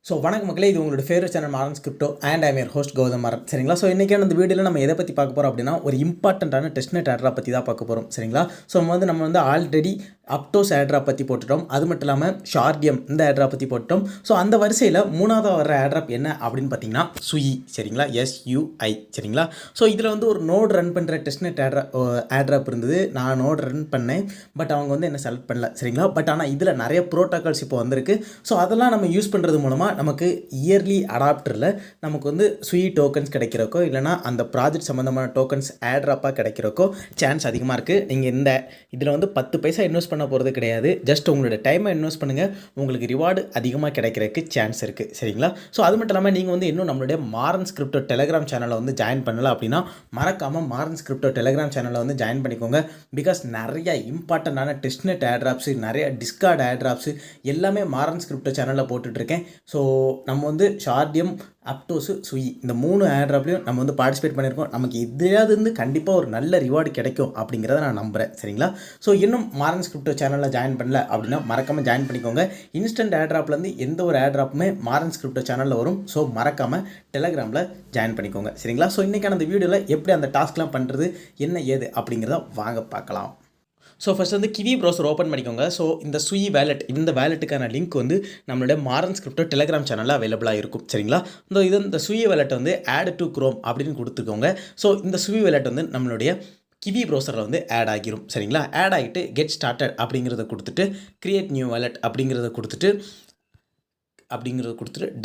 So வணக்கம் மக்களே, இது உங்களோட favourite channel Maran's crypto and I'm your host Gautham Maran. சரிங்களா? ஸோ இன்றைக்கான இந்த வீடியோவில் நம்ம எதை பற்றி பார்க்க போகிறோம் அப்படின்னா, ஒரு இம்பார்ட்டண்ட்டான டெஸ்ட்நெட் ஏர்ட்ராப் பற்றி தான் பார்க்க போகிறோம். சரிங்களா? ஸோ நம்ம வந்து ஆல்ரெடி அப்டோஸ் ஏர்ட்ராப் பற்றி போட்டுட்டோம். அது மட்டும் இல்லாமல் ஷார்டியம் இந்த ஏர்ட்ராப் பற்றி போட்டோம். ஸோ அந்த வரிசையில் மூணாவதாக வர ஏர்ட்ராப் என்ன அப்படின்னு பார்த்தீங்கன்னா SUI. சரிங்களா? SUI. சரிங்களா? ஸோ இதில் வந்து ஒரு நோட் ரன் பண்ணுற டெஸ்ட்நெட் ஏர்ட்ராப் இருந்தது. நான் நோட் ரன் பண்ணேன், பட் அவங்க வந்து என்ன செலக்ட் பண்ணல. சரிங்களா? பட் ஆனால் இதில் நிறைய ப்ரோட்டோகால்ஸ் இப்போ வந்திருக்கு. ஸோ அதெல்லாம் நம்ம யூஸ் பண்ணுறது மூலமாக நமக்கு இயர்லி அடாப்டரில் நமக்கு வந்து SUI டோக்கன்ஸ் கிடைக்கிறக்கோ இல்லைனா அந்த ப்ராஜெக்ட் சம்மந்தமான டோக்கன்ஸ் ஏர்ட்ராப்பாக கிடைக்கிறக்கோ சான்ஸ் அதிகமாக இருக்குது. நீங்கள் இந்த இதில் வந்து 10 பைசா இன்வெஸ்ட் பண்ண போகிறது கிடையாது. ஜஸ்ட் உங்களோட டைமை இன்வெஸ்ட் பண்ணுங்கள், உங்களுக்கு ரிவார்டு அதிகமாக கிடைக்கிறதுக்கு சான்ஸ் இருக்குது. சரிங்களா? ஸோ அது மட்டும் இல்லாமல் நீங்கள் வந்து இன்னும் நம்மளுடைய மாரன்ஸ் கிரிப்டோ டெலிகிராம் சேனலை வந்து ஜாயின் பண்ணல அப்படின்னா மறக்காமல் மாரன்ஸ் கிரிப்டோ டெலிகிராம் சேனலை வந்து ஜாயின் பண்ணிக்கோங்க. பிகாஸ் நிறைய இம்பார்ட்டண்ட்டான டெஸ்ட்நெட் ஏர்ட்ராப்ஸு, நிறைய டிஸ்கார்ட் ஏர்ட்ராப்ஸு எல்லாமே மாரன்ஸ் கிரிப்டோ சேனலில் போட்டுட்ருக்கேன். ஸோ நம்ம வந்து ஷார்டியம், அப்டோஸு, SUI இந்த 3 ஏர்ட்ராப்லையும் நம்ம வந்து பார்ட்டிசிபேட் பண்ணியிருக்கோம். நமக்கு எதிராவது இருந்து கண்டிப்பாக ஒரு நல்ல ரிவார்டு கிடைக்கும் அப்படிங்கிறத நான் நம்புகிறேன். சரிங்களா? ஸோ இன்னும் மாரன்ஸ் கிரிப்டோ சேனலில் ஜாயின் பண்ணல அப்படின்னா மறக்காமல் ஜாயின் பண்ணிக்கோங்க. இன்ஸ்டன்ட் ஏர்ட்ராப்லேருந்து எந்த ஒரு ஏர்ட்ராப்புமே மாரன்ஸ் கிரிப்டோ சேனலில் வரும். ஸோ மறக்காமல் டெலிகிராமில் ஜாயின் பண்ணிக்கோங்க. சரிங்களா? ஸோ இன்றைக்கான அந்த வீடியோவில் எப்படி அந்த டாஸ்க்லாம் பண்ணுறது, என்ன ஏது அப்படிங்கிறத வாங்க பார்க்கலாம். ஸோ ஃபஸ்ட் வந்து கிவி ப்ரௌசர் ஓப்பன் பண்ணிக்கோங்க. ஸோ இந்த SUI வேலெட், இந்த வேலெட்டுக்கான லிங்க் வந்து நம்மளுடைய மாரன்ஸ் கிரிப்டோ டெலிகிராம் சேனலில் அவைலபிளாக இருக்கும். சரிங்களா? இந்த SUI வேலெட் வந்து ஆட் டு குரோம் அப்படின்னு கொடுத்துக்கோங்க. ஸோ இந்த SUI வேலெட் வந்து நம்மளுடைய கிவி ப்ரௌசரில் வந்து ஆட் ஆகிரும். சரிங்களா? ஆட் ஆகிட்டு கெட் ஸ்டார்டட் அப்படிங்கிறத கொடுத்துட்டு கிரியேட் நியூ வேலெட் அப்படிங்கிறத கொடுத்துட்டு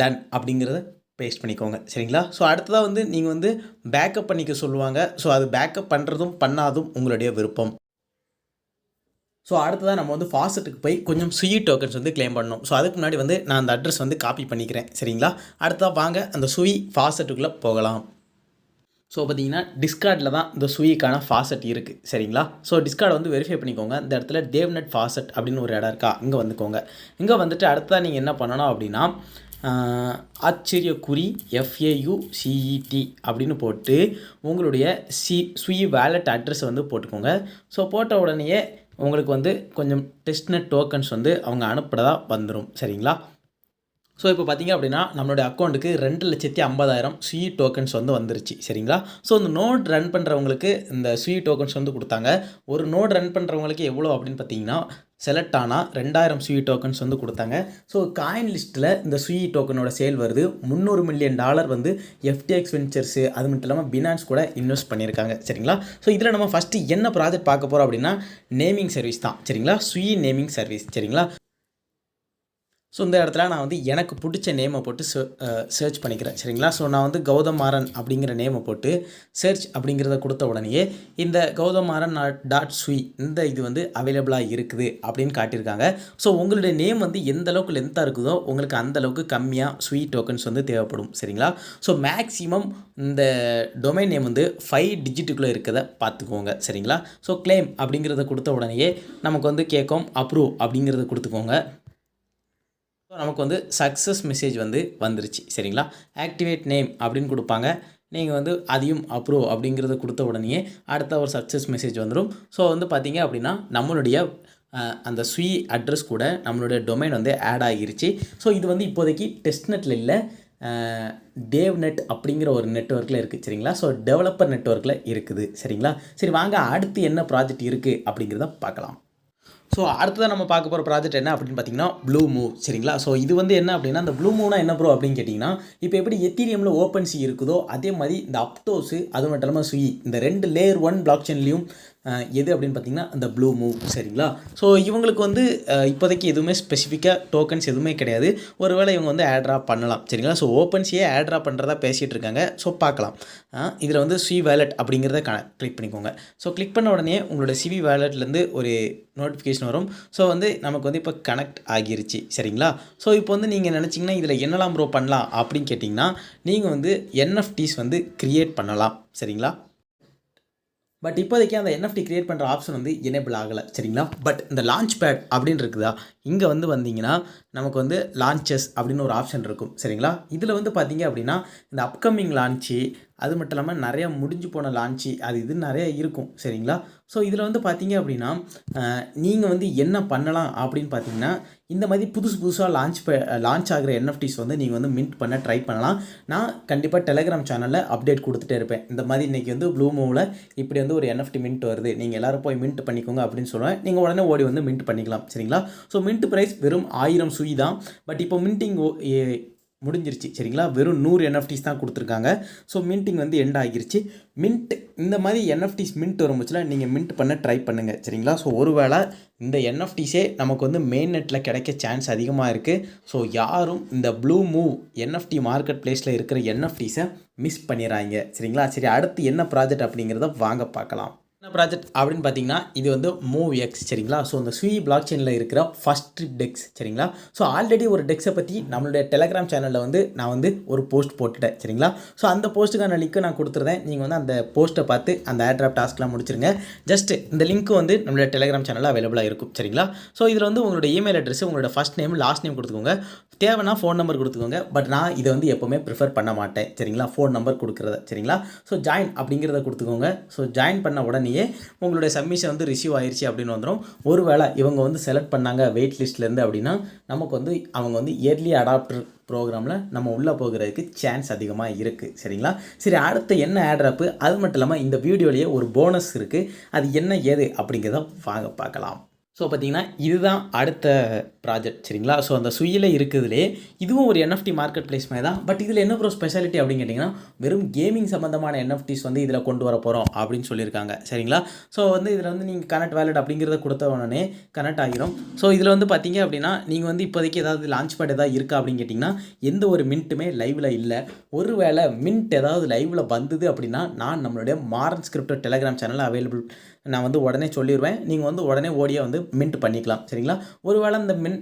டன் அப்படிங்கிறத பேஸ்ட் பண்ணிக்கோங்க. சரிங்களா? ஸோ அடுத்ததாக வந்து நீங்கள் வந்து பேக்கப் பண்ணிக்க சொல்லுவாங்க. ஸோ அது பேக்கப் பண்ணுறதும் பண்ணாதும் உங்களுடைய விருப்பம். ஸோ அடுத்ததாக நம்ம வந்து ஃபாசெட்டுக்கு போய் கொஞ்சம் SUI டோக்கன்ஸ் வந்து கிளைம் பண்ணணும். ஸோ அதுக்கு முன்னாடி வந்து நான் அந்த அட்ரஸ் வந்து காப்பி பண்ணிக்கிறேன். சரிங்களா? அடுத்ததாக வாங்க அந்த SUI ஃபாசெட்டுக்குள்ளே போகலாம். ஸோ பார்த்தீங்கன்னா டிஸ்கார்டில் தான் இந்த SUIக்கான ஃபாசெட் இருக்குது. சரிங்களா? ஸோ டிஸ்கார்டை வந்து வெரிஃபை பண்ணிக்கோங்க. இந்த இடத்துல டேவ்நெட் ஃபாசெட் அப்படின்னு ஒரு இடம் இருக்கா, இங்கே வந்துக்கோங்க. இங்கே வந்துட்டு அடுத்ததாக நீங்கள் என்ன பண்ணணும் அப்படின்னா ஆச்சரியக்குறி FAUCET அப்படின்னு போட்டு உங்களுடைய SUI வேலெட் அட்ரஸை வந்து போட்டுக்கோங்க. ஸோ போட்ட உடனேயே உங்களுக்கு வந்து கொஞ்சம் டெஸ்ட்நெட் டோக்கன்ஸ் வந்து அவங்க அனுப்புகிறதா வந்துடும். சரிங்களா? ஸோ இப்போ பார்த்தீங்க அப்படின்னா நம்மளுடைய அக்கௌண்ட்டுக்கு 2,50,000 SUI டோக்கன்ஸ் வந்து வந்துருச்சு. சரிங்களா? ஸோ இந்த நோட் ரன் பண்ணுறவங்களுக்கு இந்த SUI டோக்கன்ஸ் வந்து கொடுத்தாங்க. ஒரு நோட் ரன் பண்ணுறவங்களுக்கு எவ்வளோ அப்படின்னு பார்த்தீங்கன்னா செலக்ட் ஆனால் 2,000 SUI டோக்கன்ஸ் வந்து கொடுத்தாங்க. ஸோ காயின் லிஸ்ட்டில் இந்த SUI டோக்கனோட சேல் வருது. $300 மில்லியன் வந்து FTX வெஞ்சர்ஸு, அது மட்டும் இல்லாமல் பினான்ஸ் கூட இன்வெஸ்ட் பண்ணியிருக்காங்க. சரிங்களா? ஸோ இதில் நம்ம ஃபஸ்ட்டு என்ன ப்ராஜெக்ட் பார்க்க போகிறோம் அப்படின்னா நேமிங் சர்வீஸ் தான். சரிங்களா? SUI naming service. சரிங்களா? ஸோ இந்த இடத்துல நான் வந்து எனக்கு பிடிச்ச நேமை போட்டு சர்ச் பண்ணிக்கிறேன். சரிங்களா? ஸோ நான் வந்து கௌதம் மாறன் அப்படிங்கிற நேமை போட்டு சர்ச் அப்படிங்கிறத கொடுத்த உடனேயே இந்த கௌதம் மாறன் .SUI இந்த இது வந்து அவைலபிளாக இருக்குது அப்படின்னு காட்டியிருக்காங்க. ஸோ உங்களுடைய நேம் வந்து எந்த அளவுக்கு லென்த்தாக இருக்குதோ உங்களுக்கு அந்தளவுக்கு கம்மியாக SUI டோக்கன்ஸ் வந்து தேவைப்படும். சரிங்களா? ஸோ மேக்ஸிமம் இந்த டொமைன் நேம் வந்து 5 டிஜிட்டுக்குள்ளே இருக்கிறத பார்த்துக்கோங்க. சரிங்களா? ஸோ கிளைம் அப்படிங்கிறத கொடுத்த உடனேயே நமக்கு வந்து கேட்கும் அப்ரூவ் அப்படிங்கிறத கொடுத்துக்கோங்க. ஸோ நமக்கு வந்து சக்ஸஸ் மெசேஜ் வந்து வந்துருச்சு. சரிங்களா? ஆக்டிவேட் நேம் அப்படின்னு கொடுப்பாங்க. நீங்கள் வந்து அதையும் அப்ரூவ் அப்படிங்கிறத கொடுத்த உடனே அடுத்த ஒரு சக்ஸஸ் மெசேஜ் வந்துடும். ஸோ வந்து பார்த்தீங்க அப்படின்னா நம்மளுடைய அந்த SUI அட்ரஸ் கூட நம்மளுடைய டொமைன் வந்து ஆட் ஆகிருச்சு. ஸோ இது வந்து இப்போதைக்கு டெஸ்ட்நெட்டில் இல்லை, டேவ்நெட் அப்படிங்கிற ஒரு நெட்வொர்க்கில் இருக்குது. சரிங்களா? ஸோ டெவலப்பர் நெட்வொர்க்கில் இருக்குது. சரிங்களா? சரி வாங்க அடுத்து என்ன ப்ராஜெக்ட் இருக்குது அப்படிங்கிறத பார்க்கலாம். ஸோ அடுத்ததாக நம்ம பார்க்க போகிற ப்ராஜெக்ட் என்ன அப்படின்னு பார்த்தீங்கன்னா ப்ளூ மூவ். சரிங்களா? ஸோ இது வந்து என்ன அப்படின்னா இந்த ப்ளூ மூவ்னா என்ன ப்ரோ அப்படின்னு கேட்டிங்கன்னா, இப்போ எப்படி எத்தீரியமில் ஓப்பன்சி இருக்குதோ அதே மாதிரி இந்த அப்டோஸு, அது மட்டும் இல்லாமல் SUI இந்த 2 லேயர் 1 பிளாக் செயின்லையும் எது அப்படின்னு பார்த்தீங்கன்னா அந்த ப்ளூ மூவ். சரிங்களா? ஸோ இவங்களுக்கு வந்து இப்போதைக்கு எதுவுமே ஸ்பெசிஃபிக்காக டோக்கன்ஸ் எதுவுமே கிடையாது. ஒருவேளை இவங்க வந்து ஏர்ட்ராப் பண்ணலாம். சரிங்களா? ஸோ ஓப்பன்சியே ஏர்ட்ராப் பண்ணுறதா பேசிகிட்டு இருக்காங்க. ஸோ பார்க்கலாம். இதில் வந்து SUI வேலெட் அப்படிங்கிறத கிளிக் பண்ணிக்கோங்க. ஸோ கிளிக் பண்ண உடனே உங்களோட SUI வேலெட்லேருந்து ஒரு நோட்டிஃபிகேஷன் வரும். ஸோ வந்து நமக்கு வந்து இப்போ கனெக்ட் ஆகிருச்சு. சரிங்களா? ஸோ இப்போ வந்து நீங்கள் நினச்சிங்கன்னா இதில் என்னெல்லாம் ப்ரோ பண்ணலாம் அப்படின்னு கேட்டிங்கன்னா நீங்கள் வந்து NFTs வந்து க்ரியேட் பண்ணலாம். சரிங்களா? பட் இப்போதைக்கு அந்த NFT கிரியேட் பண்ணுற ஆப்ஷன் வந்து எனேபிள் ஆகலை. சரிங்களா? பட் இந்த லான்ச் பேட் அப்படின்னு இருக்குதா, இங்கே வந்து வந்தீங்கன்னா நமக்கு வந்து லான்ச்சஸ் அப்படின்னு ஒரு ஆப்ஷன் இருக்கும். சரிங்களா? இதில் வந்து பார்த்தீங்க அப்படின்னா இந்த அப்கமிங் லான்ச்சு, அது மட்டும் இல்லாமல் நிறையா முடிஞ்சு போன லான்ச்சு அது இது நிறைய இருக்கும் சரிங்களா. ஸோ இதில் வந்து பார்த்தீங்க அப்படின்னா நீங்கள் வந்து என்ன பண்ணலாம் அப்படின்னு பார்த்தீங்கன்னா இந்த மாதிரி புதுசாக லான்ச் ஆகிற என்எஃப்டிஸ் வந்து நீங்கள் வந்து மின்ட் பண்ண ட்ரை பண்ணலாம். நான் கண்டிப்பாக டெலிகிராம் சேனலில் அப்டேட் கொடுத்துட்டே இருப்பேன். இந்த மாதிரி இன்றைக்கி வந்து ப்ளூ மூவில் இப்படி வந்து ஒரு என்எஃப்டி மின்ட் வருது, நீங்கள் எல்லோரும் போய் மின்ட் பண்ணிக்கோங்க அப்படின்னு சொல்லுவேன். நீங்கள் உடனே ஓடி வந்து மின்ட் பண்ணிக்கலாம் சரிங்களா. ஸோ மின்ட் ப்ரைஸ் வெறும் 1000 SUI தான். பட் இப்போ மின்ட்டிங் முடிஞ்சிருச்சு சரிங்களா. வெறும் 100 என்எஃப்டிஸ் தான் கொடுத்துருக்காங்க. ஸோ மின்ட்டிங் வந்து எண்ட் ஆகிருச்சு. மின்ட் இந்த மாதிரி என்எஃப்டிஸ் மின்ட் வரும்போதுல நீங்கள் மின்ட் பண்ண ட்ரை பண்ணுங்கள் சரிங்களா. ஸோ ஒருவேளை இந்த என்எஃப்டிஸே நமக்கு வந்து மெயின் நெட்டில் கிடைக்க சான்ஸ் அதிகமாக இருக்குது. ஸோ யாரும் இந்த ப்ளூ மூவ் என்எஃப்டி மார்க்கெட் பிளேஸில் இருக்கிற என்எஃப்டிஸை மிஸ் பண்ணிடுறாங்க சரிங்களா. சரி, அடுத்து என்ன ப்ராஜெக்ட் அப்படிங்கிறத வாங்க பார்க்கலாம். என்ன ப்ராஜெக்ட் அப்படின்னு பார்த்தீங்கன்னா இது வந்து மூவ் எக்ஸ் சரிங்களா. ஸோ இந்த SUI பிளாக் செயினில் இருக்கிற ஃபஸ்ட் டெக்ஸ் சரிங்களா. ஸோ ஆல்ரெடி ஒரு டெக்ஸை பற்றி நம்மளுடைய டெலிகிராம் சேனலில் வந்து நான் வந்து ஒரு போஸ்ட் போட்டுட்டேன் சரிங்களா. ஸோ அந்த போஸ்ட்டுக்கான லிங்க்கு நான் கொடுத்துருந்தேன். நீங்கள் வந்து அந்த போஸ்ட்டை பார்த்து அந்த ஏர்ட்ராப் டாஸ்க்லாம் முடிச்சிருங்க. ஜஸ்ட் இந்த லிங்க்கு வந்து நம்மளுடைய டெலிகிராம் சேனலில் அவைலபிளாக இருக்கும் சரிங்களா. ஸோ இதில் வந்து உங்களோட இமெயில் அட்ரஸ், உங்களோட ஃபஸ்ட் நேம் லாஸ்ட் நேம் கொடுத்துக்கோங்க. தேவைன்னா ஃபோன் நம்பர் கொடுத்துக்கோங்க. பட் நான் இதை வந்து எப்போவுமே ப்ரிஃபர் பண்ண மாட்டேன் சரிங்களா, ஃபோன் நம்பர் கொடுக்குறத சரிங்களா. ஸோ ஜாயின் அப்படிங்கிறத கொடுத்துக்கோங்க. ஸோ ஜாயின் பண்ண உடனேயே உங்களுடைய சப்மிஷன் வந்து ரிசீவ் ஆயிடுச்சு அப்படின்னு வந்துடும். ஒருவேளை இவங்க வந்து செலக்ட் பண்ணாங்க வெயிட் லிஸ்ட்லேருந்து அப்படின்னா நமக்கு வந்து அவங்க வந்து இயர்லி அடாப்டர் ப்ரோக்ராமில் நம்ம உள்ளே போகிறதுக்கு சான்ஸ் அதிகமாக இருக்குது சரிங்களா. சரி, அடுத்து என்ன ஏர்ட்ராப்பு, அது மட்டும் இல்லாமல் இந்த வீடியோலேயே ஒரு போனஸ் இருக்குது. அது என்ன ஏது அப்படிங்கிறத வாங்க பார்க்கலாம். ஸோ பார்த்தீங்கன்னா இதுதான் அடுத்த ப்ராஜெக்ட் சரிங்களா. ஸோ அந்த SUIயில் இருக்குதுலே இதுவும் ஒரு என்எஃப்டி மார்க்கெட் பிளேஸ் மாதிரி தான். பட் இதில் என்ன ப்ரோ ஸ்பெஷாலிட்டி அப்படின்னு கேட்டிங்கன்னா வெறும் கேமிங் சம்மந்தமான என்எஃப்டிஸ் வந்து இதில் கொண்டு வர போகிறோம் அப்படின்னு சொல்லியிருக்காங்க சரிங்களா. ஸோ வந்து இதில் வந்து நீங்கள் கனெக்ட் வேலட் அப்படிங்கிறத கொடுத்த உடனே கனெக்ட் ஆகிரும். ஸோ இதில் வந்து பார்த்தீங்க அப்படின்னா நீங்கள் வந்து இப்போதைக்கு ஏதாவது லான்ச் பேட் ஏதாவது இருக்கா அப்படின்னு கேட்டிங்கன்னா எந்த ஒரு மின்ட்டுமே லைவில் இல்லை. ஒருவேளை மின்ட் ஏதாவது லைவில் வந்தது அப்படின்னா நான் நம்மளுடைய மாரன் ஸ்கிரிப்ட் டெலிகிராம் சேனலில் அவைலபிள் நான் வந்து உடனே சொல்லிடுவேன். நீங்கள் வந்து உடனே ஓடியாக வந்து மின்ட் பண்ணிக்கலாம் சரிங்களா. ஒருவேளை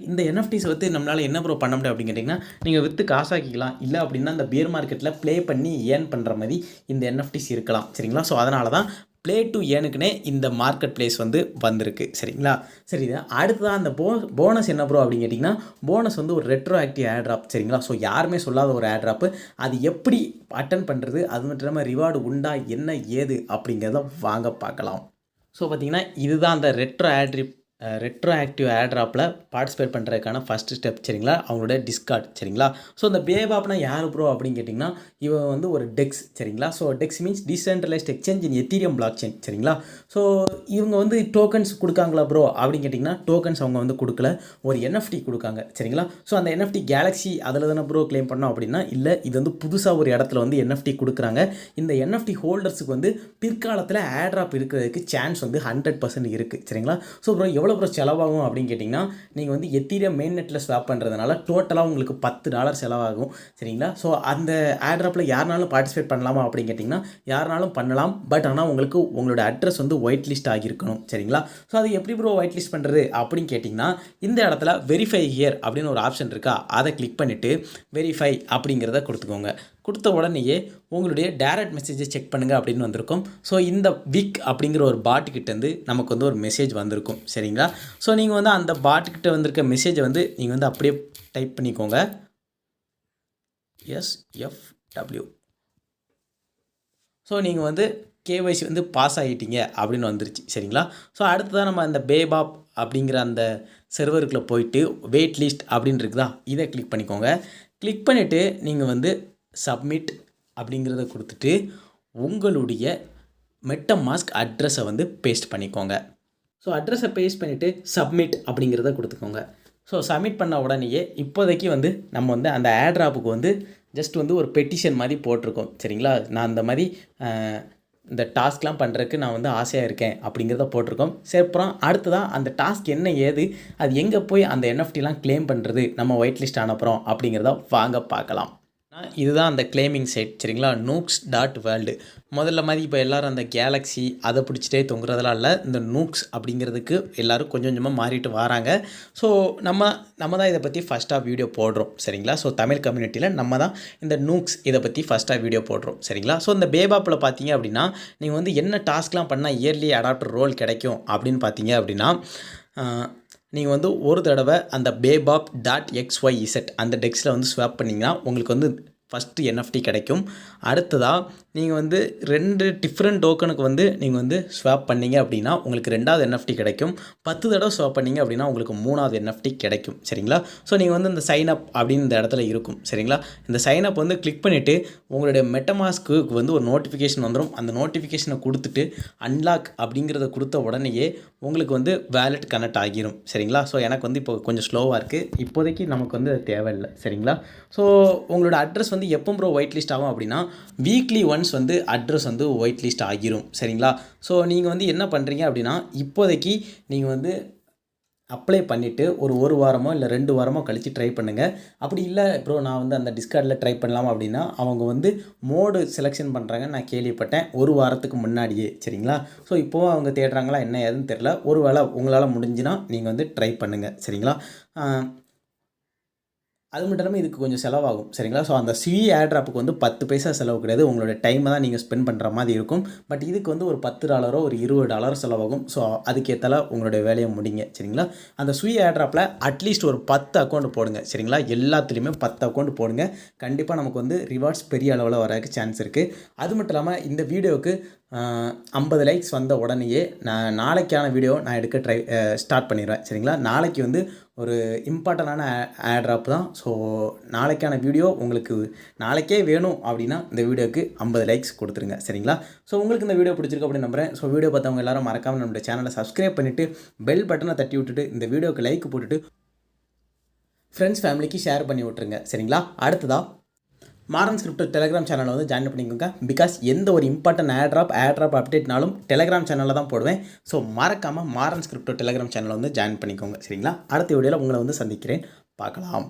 இந்த என்எஃப்டிஸ் வந்து நம்மளால் என்ன ப்ரோ பண்ண முடியும் அப்படின்னு கேட்டிங்கன்னா நீங்கள் விற்று காசாக்கிக்கலாம். இல்லை அப்படின்னா இந்த பியர் மார்க்கெட்டில் ப்ளே பண்ணி ஏர்ன் பண்ணுற மாதிரி இந்த என்எஃப்டிஸ் இருக்கலாம் சரிங்களா. ஸோ அதனால தான் ப்ளே டு ஏனுக்குனே இந்த மார்க்கெட் பிளேஸ் வந்து வந்திருக்கு சரிங்களா. சரி, அடுத்ததான் அந்த போனஸ் என்ன ப்ரோ அப்படின்னு கேட்டிங்கன்னா போனஸ் வந்து ஒரு ரெட்ரோ ஆக்டிவ் ஏர்ட்ராப் சரிங்களா. ஸோ யாருமே சொல்லாத ஒரு ஏர்ட்ராப்பு. அது எப்படி அட்டன் பண்ணுறது, அது மட்டும் இல்லாமல் ரிவார்டு உண்டா என்ன ஏது அப்படிங்கிறத வாங்க பார்க்கலாம். ஸோ பார்த்தீங்கன்னா இதுதான் அந்த ரெட்ரோ ஆக்டிவ் ஏர்ட்ராப்பில் பார்ட்டிசிபேட் பண்ணுறதுக்கான ஃபஸ்ட்டு ஸ்டெப் சரிங்களா, அவங்களோட டிஸ்கார்ட் சரிங்களா. ஸோ இந்த பேபாப்னா யார் ப்ரோ அப்படின்னு கேட்டிங்கன்னா இவன் வந்து ஒரு டெக்ஸ் சரிங்களா. ஸோ டெக்ஸ் மீன்ஸ் டீசென்ட்ரலைஸ்ட் எக்ஸ்சேஞ்ச் இன் எத்தீரியம் பிளாக் செயின் சரிங்களா. ஸோ இவங்க வந்து டோக்கன்ஸ் கொடுக்காங்களா ப்ரோ அப்படின்னு கேட்டிங்கன்னா டோக்கன்ஸ் அவங்க வந்து கொடுக்கல, ஒரு என்எஃப்டி கொடுக்காங்க சரிங்களா. ஸோ அந்த என்எஃப்டி கேலக்ஸி அதில் தானே ப்ரோ கிளைம் பண்ணோம் அப்படின்னா இல்லை, இது வந்து புதுசாக ஒரு இடத்துல வந்து என்எஃப்டி கொடுக்குறாங்க. இந்த என்எஃப்டி ஹோல்டர்ஸுக்கு வந்து பிற்காலத்தில் ஏர்ட்ராப் இருக்கிறதுக்கு சான்ஸ் வந்து 100% இருக்குது சரிங்களா. ஸோ ப்ரோ எவ்வளோ ப்ரோ செலவாகும் அப்படின்னு கேட்டிங்கன்னா நீங்கள் வந்து எத்தீரியம் மெயின் நெட்டில் ஸ்வாப் பண்ணுறதுனால டோட்டலாக உங்களுக்கு $10 செலவாகும் சரிங்களா. ஸோ அந்த ஏர்ட்ராப்பில் யாருனாலும் பார்ட்டிசிபேட் பண்ணலாமா அப்படின்னு கேட்டிங்கன்னா யாருனாலும் பண்ணலாம். பட் ஆனால் உங்களுக்கு உங்களோட அட்ரஸ் வந்து ஒயிட் லிஸ்ட் ஆகியிருக்கணும் சரிங்களா. ஸோ அது எப்படி ப்ரோ ஒயிட் லிஸ்ட் பண்ணுறது அப்படின்னு கேட்டிங்கன்னா இந்த இடத்துல வெரிஃபை ஹியர் அப்படின்னு ஒரு ஆப்ஷன் இருக்கா, அதை கிளிக் பண்ணிவிட்டு வெரிஃபை அப்படிங்கிறத கொடுத்துக்கோங்க. கொடுத்த உடனேயே உங்களுடைய டைரக்ட் மெசேஜை செக் பண்ணுங்கள் அப்படின்னு வந்திருக்கும். ஸோ இந்த விக் அப்படிங்கிற ஒரு பாட்டுக்கிட்டேருந்து நமக்கு வந்து ஒரு மெசேஜ் வந்திருக்கும் சரிங்களா. ஸோ நீங்கள் வந்து அந்த பாட்டுக்கிட்ட வந்திருக்க மெசேஜை வந்து நீங்கள் வந்து அப்படியே டைப் பண்ணிக்கோங்க, SFW. ஸோ நீங்கள் வந்து KYC வந்து பாஸ் ஆகிட்டீங்க அப்படின்னு வந்துருச்சு சரிங்களா. ஸோ அடுத்ததான் நம்ம அந்த பேபாப் அப்படிங்கிற அந்த சர்வருக்குள்ளே போயிட்டு வெயிட் லிஸ்ட் அப்படின்னு இருக்குதா, இதை கிளிக் பண்ணிக்கோங்க. கிளிக் பண்ணிவிட்டு நீங்கள் வந்து சப்மிட் அப்படிங்கிறத கொடுத்துட்டு உங்களுடைய மெட்டமாஸ்க் அட்ரஸை வந்து பேஸ்ட் பண்ணிக்கோங்க. ஸோ அட்ரஸை பேஸ்ட் பண்ணிவிட்டு சப்மிட் அப்படிங்கிறத கொடுத்துக்கோங்க. ஸோ சப்மிட் பண்ண உடனேயே இப்போதைக்கு வந்து நம்ம வந்து அந்த ஏர்ட்ராப்புக்கு வந்து ஜஸ்ட் வந்து ஒரு பெட்டிஷன் மாதிரி போட்டிருக்கோம் சரிங்களா. நான் அந்த மாதிரி இந்த டாஸ்க்லாம் பண்ணுறதுக்கு நான் வந்து ஆசையாக இருக்கேன் அப்படிங்கிறத போட்டிருக்கோம். சரி, அப்புறம் அடுத்ததான் அந்த டாஸ்க் என்ன ஏது, அது எங்கே போய் அந்த என்எஃப்டிலாம் கிளைம் பண்ணுறது நம்ம ஒயிட் லிஸ்ட் அனுப்புகிறோம் அப்படிங்கிறத வாங்க பார்க்கலாம். இதுதான் அந்த கிளைமிங் சைட் சரிங்களா, nooks.world. முதல்ல மாதிரி இப்போ எல்லோரும் அந்த கேலக்ஸி அதை பிடிச்சிட்டே தொங்குறதெல்லாம் இல்லை, இந்த நூக்ஸ் அப்படிங்கிறதுக்கு எல்லோரும் கொஞ்சம் கொஞ்சமாக மாறிட்டு வராங்க. ஸோ நம்ம தான் இதை பற்றி ஃபஸ்ட்டாக வீடியோ போடுறோம் சரிங்களா. ஸோ தமிழ் கம்யூனிட்டியில் நம்ம தான் இந்த நூக்ஸ் இதை பற்றி ஃபஸ்ட்டாக வீடியோ போடுறோம் சரிங்களா. ஸோ இந்த பேபாப்பில் பார்த்தீங்க அப்படின்னா நீங்கள் வந்து என்ன டாஸ்க்லாம் பண்ணால் இயர்லி அடாப்டர் ரோல் கிடைக்கும் அப்படின்னு பார்த்தீங்க அப்படின்னா நீங்கள் வந்து ஒரு தடவை அந்த babop.xyz அந்த டெக்ஸில் வந்து ஸ்வாப் பண்ணிங்கன்னா உங்களுக்கு வந்து ஃபஸ்ட்டு என்எஃப்டி கிடைக்கும். அடுத்ததாக நீங்கள் வந்து 2 டிஃப்ரெண்ட் டோக்கனுக்கு வந்து நீங்கள் வந்து ஸ்வாப் பண்ணீங்க அப்படின்னா உங்களுக்கு 2வது NFT கிடைக்கும். 10 தடவை ஸ்வாப் பண்ணீங்க அப்படின்னா உங்களுக்கு 3வது NFT கிடைக்கும். சரிங்களா? ஸோ நீங்கள் வந்து இந்த சைன் அப் அப்படின்னு இந்த இடத்துல இருக்கும். சரிங்களா? இந்த சைன் அப் வந்து கிளிக் பண்ணிவிட்டு உங்களுடைய மெட்டமாஸ்க்கு வந்து ஒரு நோட்டிஃபிகேஷன் வந்துடும். அந்த நோட்டிஃபிகேஷனை கொடுத்துட்டு அன்லாக் அப்படிங்கிறத கொடுத்த உடனேயே உங்களுக்கு வந்து வேலெட் கனெக்ட் ஆகிரும். சரிங்களா? ஸோ எனக்கு வந்து இப்போ கொஞ்சம் ஸ்லோவாக இருக்குது. இப்போதைக்கு நமக்கு வந்து அது தேவையில்லை. சரிங்களா? ஸோ உங்களோட அட்ரஸ் வந்து எப்போ ப்ரோ ஒயிட் லிஸ்ட் ஆகும் அப்படின்னா வீக்லி ஒன்ஸ் வந்து அட்ரஸ் வந்து ஒயிட் லிஸ்ட் ஆகிரும். சரிங்களா? ஸோ நீங்கள் வந்து என்ன பண்ணுறீங்க அப்படின்னா இப்போதைக்கு நீங்கள் வந்து அப்ளை பண்ணிவிட்டு ஒரு வாரமோ இல்லை 2 வாரமோ கழித்து ட்ரை பண்ணுங்கள். அப்படி இல்லை ப்ரோ நான் வந்து அந்த டிஸ்கார்டில் ட்ரை பண்ணலாம் அப்படின்னா அவங்க வந்து மோடு செலெக்ஷன் பண்ணுறாங்க நான் கேள்விப்பட்டேன் 1 வாரத்துக்கு முன்னாடியே. சரிங்களா? ஸோ இப்போவும் அவங்க தேடுறாங்களா என்ன ஏதுன்னு தெரில. ஒரு வேளை உங்களால் முடிஞ்சுன்னா நீங்கள் வந்து ட்ரை பண்ணுங்கள். சரிங்களா? அது மட்டும் இல்லாமல் இதுக்கு கொஞ்சம் செலவாகும். சரிங்களா? ஸோ அந்த SUI Airdropக்கு வந்து 10 பைசா செலவு கிடையாது. உங்களோட டைமை தான் நீங்கள் ஸ்பெண்ட் பண்ணுற மாதிரி இருக்கும். பட் இதுக்கு வந்து ஒரு $10 ஒரு $20 செலவாகும். ஸோ அதுக்கேற்றால உங்களுடைய வேலையை முடிங்க. சரிங்களா? அந்த SUI Airdropல அட்லீஸ்ட் ஒரு 10 அக்கௌண்ட் போடுங்க. சரிங்களா? எல்லாத்துலேயுமே 10 அக்கௌண்ட் போடுங்க. கண்டிப்பாக நமக்கு வந்து ரிவார்ட்ஸ் பெரிய அளவில் வரதுக்கு சான்ஸ் இருக்குது. அது மட்டும் இல்லாமல் இந்த வீடியோவுக்கு 50 லைக்ஸ் வந்த உடனேயே நான் நாளைக்கான வீடியோ நான் எடுக்க ஸ்டார்ட் பண்ணிடுவேன். சரிங்களா? நாளைக்கு வந்து ஒரு இம்பார்ட்டண்டான ஏர்ட்ராப் தான். ஸோ நாளைக்கான வீடியோ உங்களுக்கு நாளைக்கே வேணும் அப்படின்னா இந்த வீடியோக்கு 50 லைக்ஸ் கொடுத்துருங்க. சரிங்களா? ஸோ உங்களுக்கு இந்த வீடியோ பிடிச்சிருக்கு அப்படின்னு நம்புகிறேன். ஸோ வீடியோ பார்த்தவங்க எல்லாரும் மறக்காமல் நம்மளுடைய சேனலை சப்ஸ்கிரைப் பண்ணிவிட்டு பெல் பட்டனை தட்டி விட்டுட்டு இந்த வீடியோக்கு லைக் போட்டுட்டு ஃப்ரெண்ட்ஸ் ஃபேமிலிக்கு ஷேர் பண்ணி விட்ருங்க. சரிங்களா? அடுத்ததாக மாரன்ஸ் கிரிப்டோ டெலிகிராம் சேனலை வந்து ஜாயின் பண்ணிக்கோங்க. பிகாஸ் எந்த ஒரு இம்பார்ட்டன்ட் ஏர்ட்ராப் அப்டேட்னாலும் டெலிகிராம் சேனலில் தான் போடுவேன். ஸோ மறக்காமல் மாரன்ஸ் கிரிப்டோ டெலிகிராம் சேனலை வந்து ஜாயின் பண்ணிக்கோங்க. சரிங்களா? அடுத்த வீடியோவில் உங்களை வந்து சந்திக்கிறேன். பார்க்கலாம்.